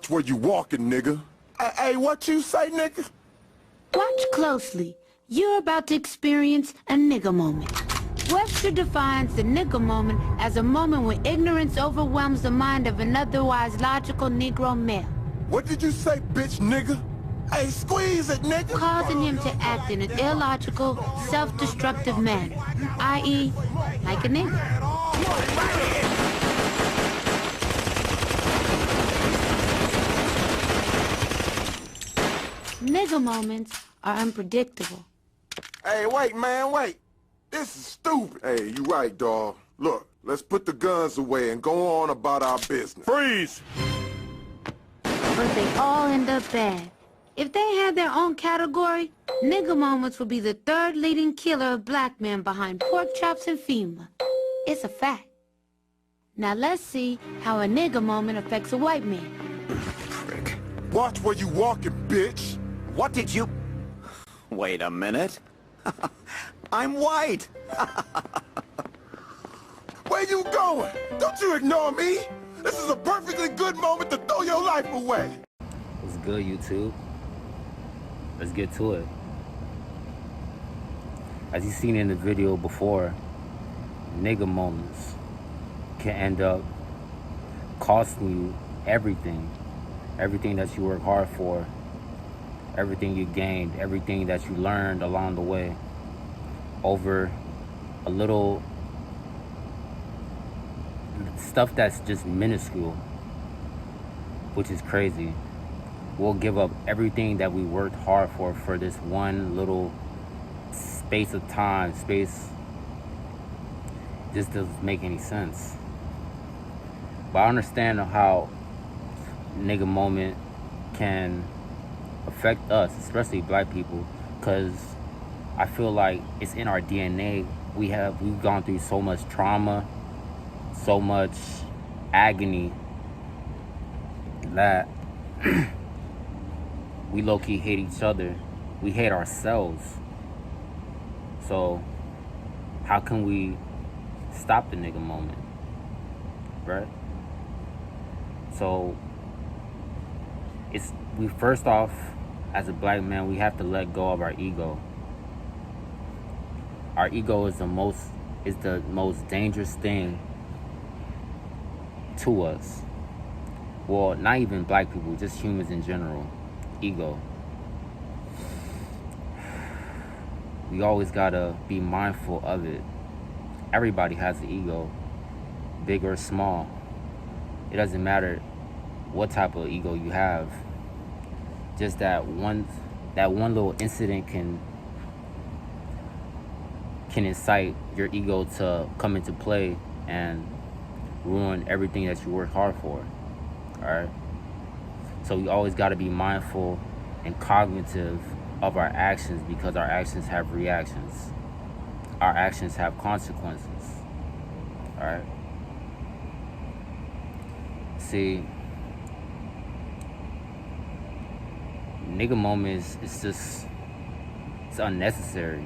Watch where you walking, nigga. Hey, what you say, nigga? Watch closely. You're about to experience a nigga moment. Webster defines the nigga moment as a moment when ignorance overwhelms the mind of an otherwise logical Negro male. What did you say, bitch, nigga? Hey, squeeze it, nigga. Causing him to act in an illogical, self-destructive manner, i.e., like a nigga. Nigga moments are unpredictable. Hey, wait, man, wait. This is stupid. Hey, you right, dawg. Look, let's put the guns away and go on about our business. Freeze! But they all end up bad. If they had their own category, nigga moments would be the third leading killer of black men behind pork chops and FEMA. It's a fact. Now let's see how a nigga moment affects a white man. Frick. Watch where you walking, bitch. What did you... Wait a minute. I'm white. Where you going? Don't you ignore me. This is a perfectly good moment to throw your life away. What's good, YouTube? Let's get to it. As you've seen in the video before, nigga moments can end up costing you everything. Everything that you work hard for, everything you gained, everything that you learned along the way, over a little stuff that's just minuscule, which is crazy. We'll give up everything that we worked hard for this one little space of time. Just doesn't make any sense. But I understand how nigga moment can affect us, especially black people, because I feel like it's in our DNA. We've gone through so much trauma, so much agony, that we low-key hate each other. We hate ourselves. So how can we stop the nigga moment, right? So we first off, as a black man, we have to let go of our ego. Our ego is the most dangerous thing to us. Well, not even black people, just humans in general. Ego. We always gotta be mindful of it. Everybody has an ego, big or small. It doesn't matter what type of ego you have. Just that one little incident can incite your ego to come into play and ruin everything that you work hard for. Alright? So we always got to be mindful and cognitive of our actions, because our actions have reactions. Our actions have consequences. Alright? See, nigga moments, it's unnecessary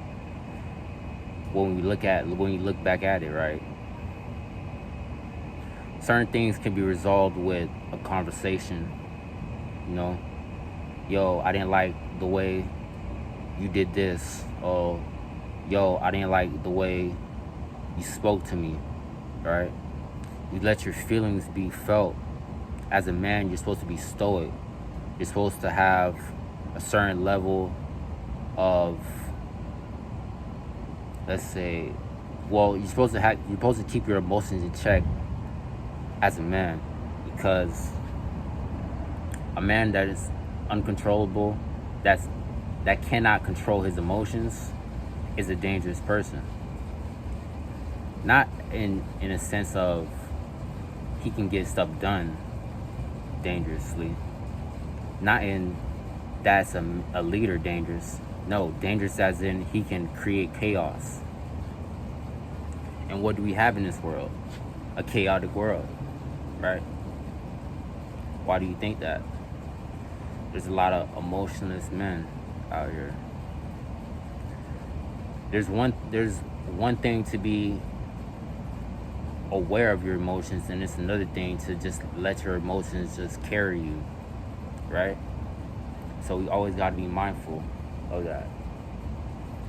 when you look back at it, right? Certain things can be resolved with a conversation. You know, yo, I didn't like the way you did this. Or, yo, I didn't like the way you spoke to me, right? You let your feelings be felt. As a man, you're supposed to be stoic. You're supposed to have a certain level of, let's say, well, you're supposed to keep your emotions in check as a man, because a man that is uncontrollable, that cannot control his emotions, is a dangerous person. Not in a sense of he can get stuff done dangerously. Not in that's a leader dangerous. No, dangerous as in he can create chaos. And what do we have in this world? A chaotic world, right? Why do you think that? There's a lot of emotionless men out here. There's one thing to be aware of your emotions, and it's another thing to just let your emotions just carry you. right? So we always got to be mindful of that,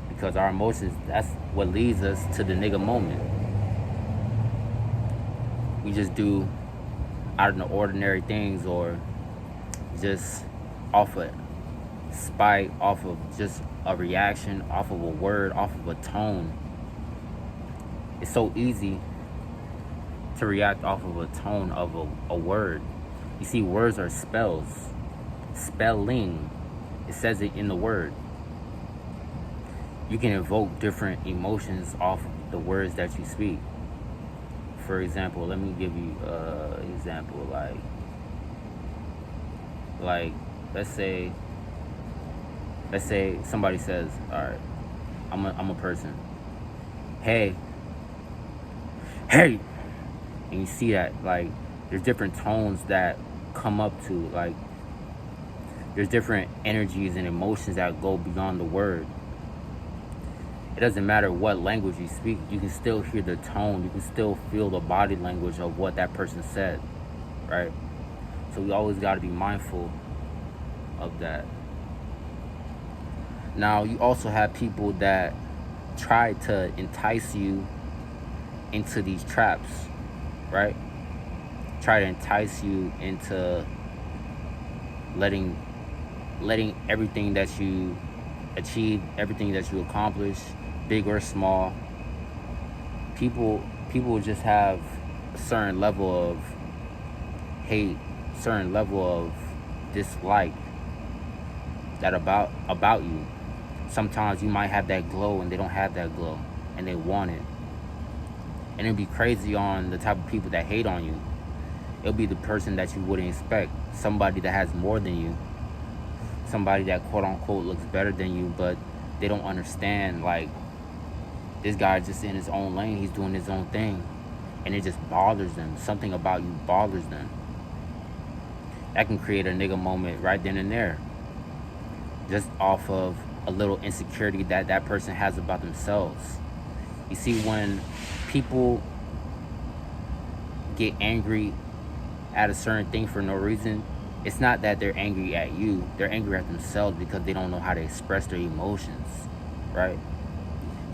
because our emotions, that's what leads us to the nigga moment. We just do out of the ordinary things, or just off of spite, off of just a reaction, off of a word, off of a tone. It's so easy to react off of a tone of a word. You see, words are spells. Spelling. It says it in the word. You can evoke different emotions off of the words that you speak. For example, let me give you an example. Like, let's say somebody says, all right, I'm a person. Hey, and you see that, like, there's different tones that come up to, like, there's different energies and emotions that go beyond the word. It doesn't matter what language you speak, you can still hear the tone, you can still feel the body language of what that person said, right? So we always got to be mindful of that. Now, you also have people that try to entice you into these traps, right? Try to entice you into letting everything that you achieve, everything that you accomplish, big or small, people just have a certain level of hate, certain level of dislike that about you. Sometimes you might have that glow and they don't have that glow and they want it. And it'd be crazy on the type of people that hate on you. It'll be the person that you wouldn't expect, somebody that has more than you, somebody that quote unquote looks better than you, but they don't understand, like, this guy just in his own lane, he's doing his own thing, and it just bothers them. Something about you bothers them. That can create a nigga moment right then and there, just off of a little insecurity that that person has about themselves. You see, when people get angry at a certain thing for no reason, it's not that they're angry at you, they're angry at themselves because they don't know how to express their emotions, right?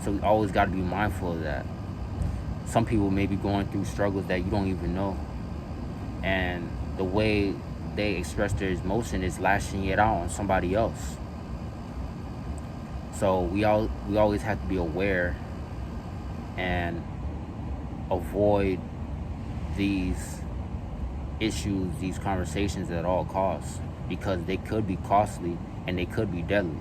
So we always got to be mindful of that. Some people may be going through struggles that you don't even know, and the way they express their emotion is lashing it out on somebody else. So we always have to be aware and avoid these issues, these conversations at all costs, because they could be costly and they could be deadly.